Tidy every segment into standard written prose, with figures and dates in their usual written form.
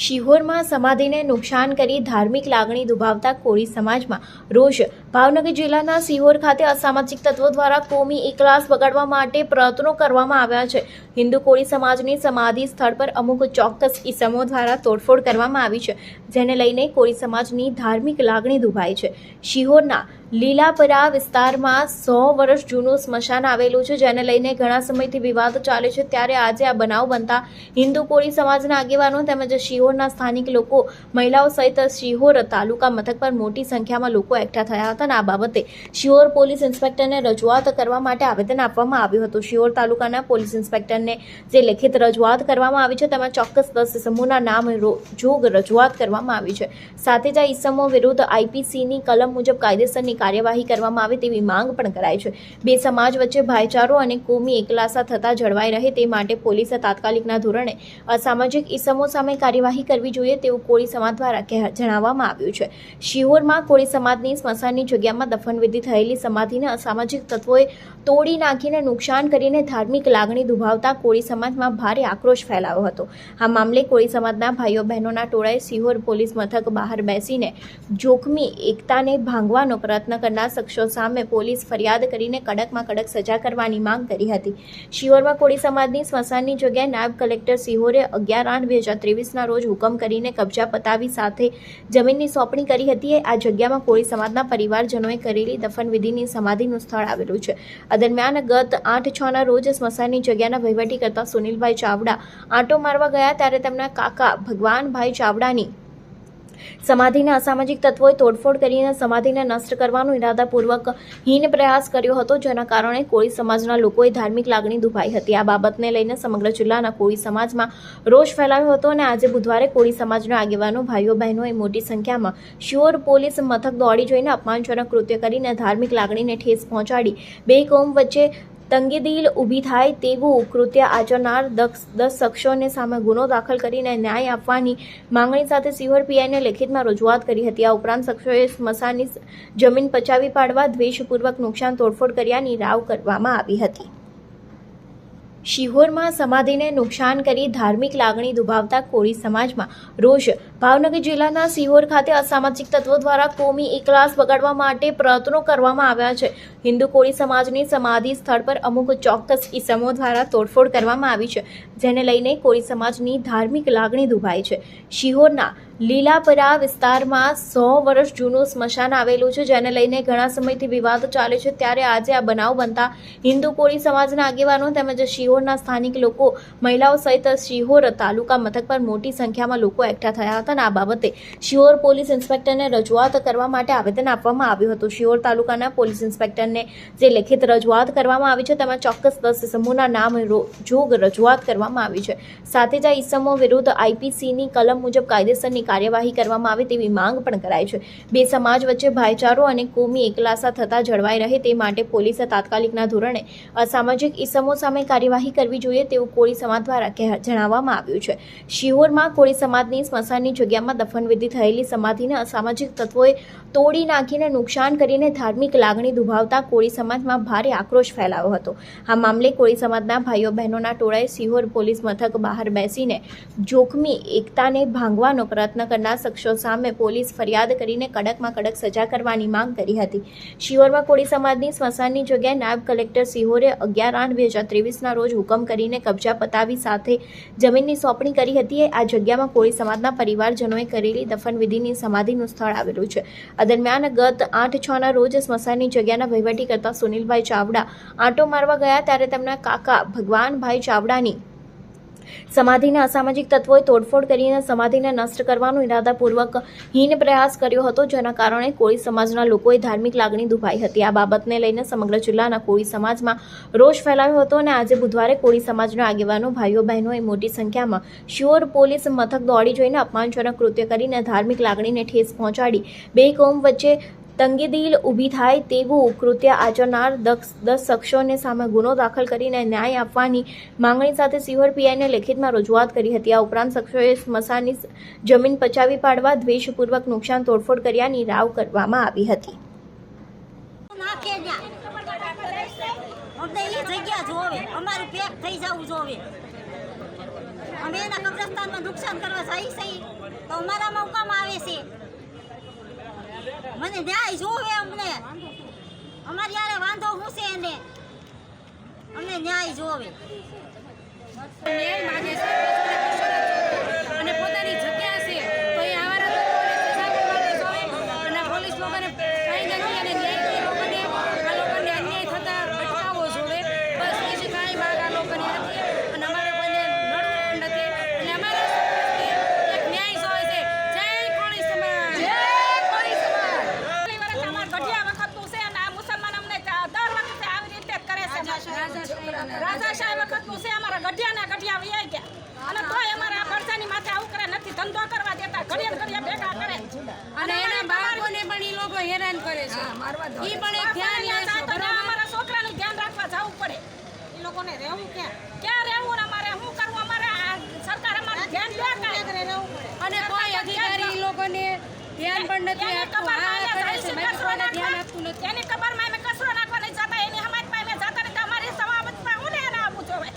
શિહોરમાં સમાધિને નુકસાન કરી ધાર્મિક લાગણી દુભાવતા કોળી સમાજમાં રોષ. ભાવનગર જિલ્લાના શિહોર ખાતે અસામાજિક તત્વો દ્વારા કોમી એકલાસ બગાડવા માટે પ્રયત્નો કરવામાં આવ્યા છે. હિન્દુ કોળી સમાજની સમાધિ સ્થળ પર અમુક ચોક્કસ ઇસમો દ્વારા તોડફોડ કરવામાં આવી છે, જેને લઈને કોળી સમાજની ધાર્મિક લાગણી દુભાઈ છે. શિહોરના લીલાપરા વિસ્તારમાં 100 વર્ષ જૂનું સ્મશાન આવેલું છે, જેને લઈને ઘણા સમયથી વિવાદ ચાલે છે. ત્યારે આજે આ બનાવ બનતા હિન્દુ કોળી સમાજના આગેવાનો તેમજ શિહોરના સ્થાનિક લોકો, મહિલાઓ સહિત શિહોર તાલુકા મથક પર મોટી સંખ્યામાં લોકો એકઠા થયા હતા અને આ બાબતે શિહોર પોલીસ ઇન્સ્પેક્ટરને રજૂઆત કરવા માટે આવેદન આપવામાં આવ્યું હતું. શિહોર તાલુકાના પોલીસ ઇન્સ્પેક્ટરને જે લેખિત રજૂઆત કરવામાં આવી છે તેમાં ચોક્કસ 10 ઇસમોના નામ જોગ રજૂઆત કરવામાં આવી છે. સાથે જ આ ઇસમો વિરુદ્ધ આઈપીસીની કલમ મુજબ કાયદેસરની કાર્યવાહી કરવામાં આવે તેવી માંગ પણ કરાઈ છે. બે સમાજ વચ્ચે ભાઈચારો અને કોમી એકલાસા થતા જળવાઈ રહે તે માટે પોલીસે તાત્કાલિકના ધોરણે અસામાજિક ઇસમો સામે કાર્યવાહી કરવી જોઈએ તેવું કોળી સમાજ દ્વારા જણાવવામાં આવ્યું છે. શિહોરમાં કોળી સમાજની સ્મશાનની જગ્યામાં દફનવિધિ થયેલી સમાધિને અસામાજિક તત્વોએ તોડી નાખીને નુકસાન કરીને ધાર્મિક લાગણી દુભાવતા કોળી સમાજમાં ભારે આક્રોશ ફેલાયો હતો. આ મામલે કોળી સમાજના ભાઈઓ બહેનોના ટોળાએ શિહોર પોલીસ મથક બહાર બેસીને જોખમી એકતાને ભાંગવાનો પ્રયત્ન કરનાર શખ્સો સામે પોલીસ ફરિયાદ કરીને કડકમાં કડક સજા કરવાની માંગ કરી હતી. શિહોરમાં કોળી સમાજની સ્મશાનની જગ્યાએ નાયબ કલેક્ટર શિહોરે 11/8/2023ના રોજ હુકમ કરીને કબજા પતાવી સાથે જમીનની સોંપણી કરી હતી. આ જગ્યામાં કોળી સમાજના પરિવારજનોએ કરેલી દફનવિધિની સમાધિનું સ્થળ આવેલું છે. આ દરમિયાન ગત 8/6ના રોજ સ્મશાનની જગ્યાના વહીવટી કરતા સુનિલભાઈ ચાવડા આંટો મારવા ગયા ત્યારે તેમના કાકા ભગવાનભાઈ ચાવડાની સમાધિને અસામાજિક તત્વોએ તોડફોડ કરીને સમાધિને નષ્ટ કરવાનો ઇરાદાપૂર્વક હીન પ્રયાસ કર્યો હતો, જેના કારણે કોળી સમાજના લોકોએ ધાર્મિક લાગણી દુભાઈ હતી. આ બાબતને લઈને સમગ્ર જિલ્લાના કોળી સમાજમાં રોષ ફેલાયો હતો અને આજે બુધવારે કોળી સમાજના આગેવાનો, ભાઈઓ બહેનોએ મોટી સંખ્યામાં શિહોર પોલીસ મથક દોડી જઈને અપમાનજનક કૃત્ય કરીને ધાર્મિક લાગણીને ઠેસ પહોંચાડી બે કોમ વચ્ચે તંગીદીલ ઊભી થાય તેવું કૃત્ય આચરનાર 10 શખ્સોને સામે ગુનો દાખલ કરીને ન્યાય આપવાની માંગણી સાથે શિહોર પીઆઈને લેખિતમાં રજૂઆત કરી હતી. આ ઉપરાંત શખ્સોએ સ્મશાનની જમીન પચાવી પાડવા દ્વેષપૂર્વક નુકસાન તોડફોડ કર્યાની રાવ કરવામાં આવી હતી. શિહોરમાં સમાધિને નુકસાન કરી ધાર્મિક લાગણી દુભાવતા કોળી સમાજમાં રોષ. ભાવનગર જિલ્લાના શિહોર ખાતે અસામાજિક તત્વો દ્વારા કોમી એકલાસ બગાડવા માટે પ્રયત્નો કરવામાં આવ્યા છે. હિન્દુ કોળી સમાજની સમાધિ સ્થળ પર અમુક ચોક્કસ ઇસમો દ્વારા તોડફોડ કરવામાં આવી છે, જેને લઈને કોળી સમાજની ધાર્મિક લાગણી દુભાઈ છે. શિહોરના લીલાપરા વિસ્તારમાં 100 વર્ષ જૂનું સ્મશાન આવેલું છે, જેને લઈને ઘણા સમયથી વિવાદ ચાલે છે. ત્યારે આજે આ બનાવ બનતા હિન્દુ કોળી સમાજના આગેવાનો તેમજ શિહોરના સ્થાનિક લોકો, મહિલાઓ સહિત શિહોર તાલુકા મથક પર મોટી સંખ્યામાં લોકો એકઠા થયા હતા અને આ બાબતે શિહોર પોલીસ ઇન્સ્પેક્ટરને રજૂઆત કરવા માટે આવેદન આપવામાં આવ્યું હતું. શિહોર તાલુકાના પોલીસ ઇન્સ્પેક્ટરને જે લેખિત રજૂઆત કરવામાં આવી છે તેમાં ચોક્કસ 10 ઇસમોના નામ જોગ રજૂઆત કરવામાં આવી છે. સાથે જ આ ઇસમો વિરુદ્ધ આઈપીસીની કલમ મુજબ કાયદેસરની કાર્યવાહી કરવામાં આવે તેવી માંગ પણ કરાઈ છે. બે સમાજ વચ્ચે ભાઈચારો અને કોમી એકલાસા થતા જળવાઈ રહે તે માટે પોલીસે તાત્કાલિકના ધોરણે અસામાજિક ઇસમો સામે કાર્યવાહી કરવી જોઈએ તેવું કોળી સમાજ દ્વારા જણાવવામાં આવ્યું છે. શિહોરમાં કોળી સમાજની સ્મશાનની જગ્યામાં દફનવિધિ થયેલી સમાધિને અસામાજિક તત્વોએ તોડી નાખીને નુકસાન કરીને ધાર્મિક લાગણી દુભાવતા કોળી સમાજમાં ભારે આક્રોશ ફેલાયો હતો. આ મામલે કોળી સમાજના ભાઈઓ બહેનોના ટોળાએ શિહોર પોલીસ મથક બહાર બેસીને જોખમી એકતાને ભાંગવાનો પ્રયત્ન કરનાર શખ્સો સામે પોલીસ ફરિયાદ કરીને કડકમાં કડક સજા કરવાની માંગ કરી હતી. શિહોરમાં કોળી સમાજની સ્મશાનની જગ્યાએ નાયબ કલેક્ટર શિહોરે 11/8/2023ના રોજ હુકમ કરીને કબજા પતાવી સાથે જમીનની સોંપણી કરી હતી. આ જગ્યામાં કોળી સમાજના પરિવારજનોએ કરેલી દફનવિધિની સમાધિનું સ્થળ આવેલું છે. આ દરમિયાન ગત 8/6ના રોજ સ્મશાનની જગ્યાના વહીવટી કરતા સુનિલભાઈ ચાવડા આંટો મારવા ગયા ત્યારે તેમના કાકા ભગવાનભાઈ ચાવડાની સમાધિને અસામાજિક તત્વોએ તોડફોડ કરીને સમાધિને નષ્ટ કરવાનો ઇરાદાપૂર્વક હીન પ્રયાસ કર્યો હતો, જેના કારણે કોળી સમાજના લોકોએ ધાર્મિક લાગણી દુભાઈ હતી. આ બાબતને લઈને સમગ્ર જિલ્લાના કોળી સમાજમાં રોષ ફેલાયો હતો અને આજે બુધવારે કોળી સમાજના આગેવાનો, ભાઈઓ બહેનોએ મોટી સંખ્યામાં શિહોર પોલીસ મથક દોડી જઈને અપમાનજનક કૃત્ય કરીને ધાર્મિક લાગણીને ઠેસ પહોંચાડી બે કોમ વચ્ચે તંગીદીલ ઊભી થાય તેવું કૃત્ય આચરનાર 10 શખ્સોને સામે ગુનો દાખલ કરીને ન્યાય આપવાની માંગણી સાથે શિહોર પીઆઈને લેખિતમાં રજૂઆત કરી હતી. આ ઉપરાંત શખ્સોએ સ્મશાનની જમીન પચાવી પાડવા દ્વેષપૂર્વક નુકસાન તોડફોડ કર્યાની રાવ કરવામાં આવી હતી. અમે એના કબ્રસ્તાનમાં નુકસાન કરવા જઈએ છીએ તો અમારામાં હુકમ આવે છે. મને ન્યાય જોવે. અમને અમારી યારે વાંધો હું છે એને અમને ન્યાય જોવે. ન્યાય માગે છે અને પોતાની જગ્યા છે તો એ આવારા તત્વોને સજા કરવા જોવે અને પોલીસ લોકોને કાંઈ નથી અને ન્યાયથી લોકોને આ લોકોને અન્યાય થતા અટકાવવો જોવે. બસ બીજી કાંઈ માંગ આ લોકોની નથી અને અમારે કોઈને લડવું નથી અને અમારે એક ન્યાય જોવે છે. જય કોળી સમાજ, જય કોળી સમાજ. ગઢિયા વખતનું છે અને આ મુસલમાન અમને દર વખતે આવી રીતે જ કરે છે. રાજાશાહી વખતનું છે. અમારા ગઢિયાના ગઢિયા વૈયા ગયા અને તોય અમારા પડસાની માથે આવું કરે નથી. ધંધો કરવા દેતા ઘડિયા ઘડિયા ભેગા કરે અને એના બાળકોને પણ ઈ લોકો હેરાન કરે છે. ઈ પણ એક ધ્યાન લેશો બરાબર. અમારા છોકરાનું ધ્યાન રાખવા જવું પડે. એ લોકોને રહેવું ક્યાં રહેવું ને અમારે શું કરવું? અમારે આ સરકાર અમારું ધ્યાન લે કાંઈ અને કોઈ અધિકારી ઈ લોકોને ધ્યાન પણ નથી આપતું. આ કરે છે બાકી કોઈને ધ્યાન આપતું નથી. એની કબરમાં અમે કચરો નાખવા નહીં જતા, એની સમાજમાં અમે જતા નથી. અમારી સમાજમાં હું એને આપવું જોવે?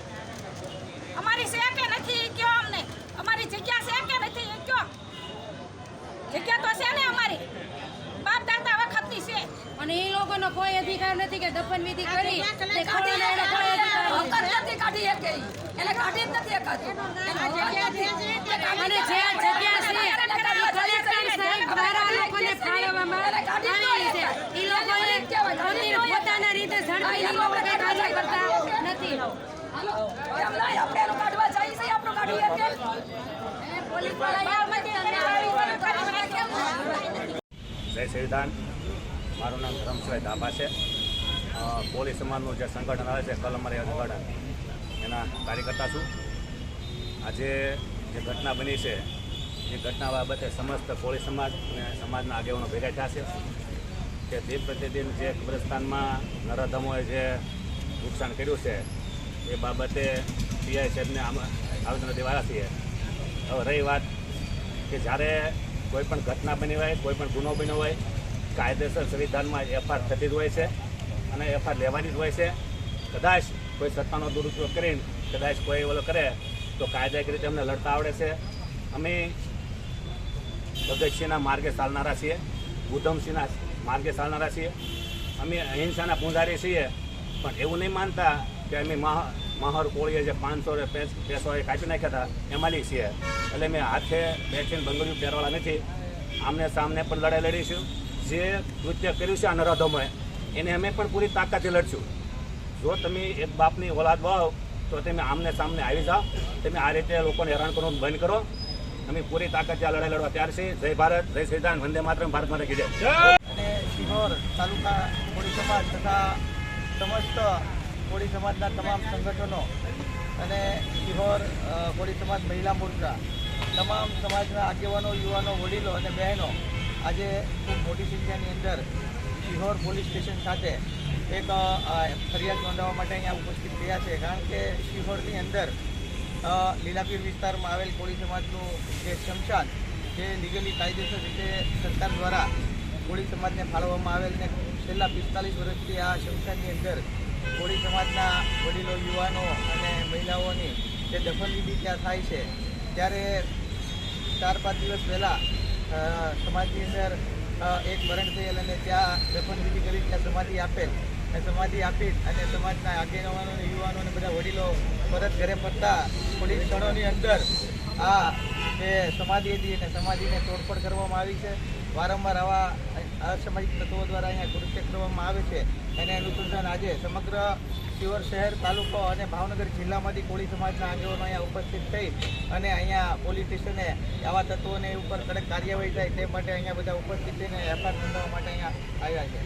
અમારી છે કે નથી એ કયો અમને. અમારી જગ્યા છે કે નથી એ કયો? જગ્યા તો છે ને અમારી બાપ દાદા વખતની છે. અને એ લોકોનો કોઈ અધિકાર નથી કે દફન વિધિ કરી તે ખોળાનો એનો કોઈ અધિકાર નથી. નથી કાઢી શકે એને કાઢી જ નથી શકાતું. અને જે આ જગ્યા છે એ કલેક્ટર સાહેબ દ્વારા લોકોને ફાળવવામાં આવેલી છે. એ લોકોએ મંદિર પોતાના રીતે ઝડપી લોકો કંઈ કામ કરતા નથી. એમ નહીં, આપણે એનું કાઢવા જઈએ છીએ, આપણું કાઢીએ કે જય સંવિધાન. મારું નામ ધરમશભાઈ ધાબા છે. કોળી સમાજનું જે સંગઠન આવે છે કલમરી સંગઠન એના કાર્યકર્તા છું. આજે જે ઘટના બની છે એ ઘટના બાબતે સમસ્ત કોળી સમાજ અને સમાજના આગેવાનો ભેગા થયા છે કે દિન પ્રતિદિન જે કબ્રસ્તાનમાં નરાધમોએ જે નુકસાન કર્યું છે એ બાબતે પીઆઈ સાહેબને આવેદન દેવાયા છીએ. હવે રહી વાત કે જ્યારે કોઈ પણ ઘટના બની હોય, કોઈ પણ ગુનો બન્યો હોય, કાયદેસર સંવિધાનમાં એફઆર થતી જ હોય છે અને એફઆર લેવાની જ હોય છે. કદાચ કોઈ સત્તાનો દુરુપયોગ કરીને કદાચ કોઈ ઓલો કરે તો કાયદાકીય રીતે અમને લડતા આવડે છે. અમે ભગતસિંહના માર્ગે ચાલનારા છીએ, ઉધમસિંહના માર્ગે ચાલનારા છીએ. અમે અહિંસાના પૂંજારી છીએ, પણ એવું નહીં માનતા કે અમે મહર કોળીએ જે 500 પેસો કાપી નાખ્યા હતા એમાંની છીએ. એટલે મેં હાથે બેસીને બંગડીયું પહેરવાળા નથી. આમને સામને પણ લડાઈ લડીશું. જે કૃત્ય કર્યું છે આ નરાધમોએ એને અમે પણ પૂરી તાકાતથી લડશું. જો તમે એક બાપની ઓલાદ વાવ તો તમે આમને સામને આવી જાઓ. તમે આ રીતે લોકોને હેરાન કરવાનું બંધ કરો. અમે પૂરી તાકાતથી આ લડાઈ લડવા તૈયાર છીએ. જય ભારત, જય સંવિધાન, વંદે માતરમ, ભારત માતા કી જય. અને સિહોર તાલુકા કોળી સમાજ તથા સમસ્ત કોળી સમાજના તમામ સંગઠનો અને સિહોર કોળી સમાજ મહિલા મોરચા તમામ સમાજના આગેવાનો, યુવાનો, વડીલો અને બહેનો આજે ખૂબ મોટી સંખ્યાની અંદર સિહોર પોલીસ સ્ટેશન ખાતે એક ફરિયાદ નોંધાવવા માટે અહીંયા ઉપસ્થિત થયા છે. કારણ કે સિહોરની અંદર લીલાપીર વિસ્તારમાં આવેલ કોળી સમાજનું જે શમશાન જે લીગલી કાયદેસર રીતે સરકાર દ્વારા કોળી સમાજને ફાળવવામાં આવેલ ને છેલ્લા 45 વર્ષથી આ શમશાનની અંદર કોળી સમાજના વડીલો, યુવાનો અને મહિલાઓની જે દફનવિધિ ત્યાં થાય છે ત્યારે 4-5 દિવસ પહેલાં સમાજની અંદર એક મરણ થયેલ અને ત્યાં દફનવિધિ કરી ત્યાં સમાધિ આપેલ અને સમાધિ આપી અને સમાજના આગેવાનો, યુવાનો અને બધા વડીલો પરત ઘરે ફરતા થોડી ક્ષણોની અંદર આ જે સમાધિ હતી અને સમાધિને તોડફોડ કરવામાં આવી છે. વારંવાર આવા અસામાજિક તત્વો દ્વારા અહીંયા કૃત્ય કરવામાં આવે છે. એને અનુસંધાન આજે સમગ્ર સિહોર શહેર, તાલુકો અને ભાવનગર જિલ્લામાંથી કોળી સમાજના આગેવાનો અહીંયા ઉપસ્થિત થઈ અને અહીંયા પોલીસ સ્ટેશને આવા તત્વોને ઉપર કડક કાર્યવાહી થાય તે માટે અહીંયા બધા ઉપસ્થિત થઈને એફઆઈઆર નોંધવા માટે અહીંયા આવ્યા છે.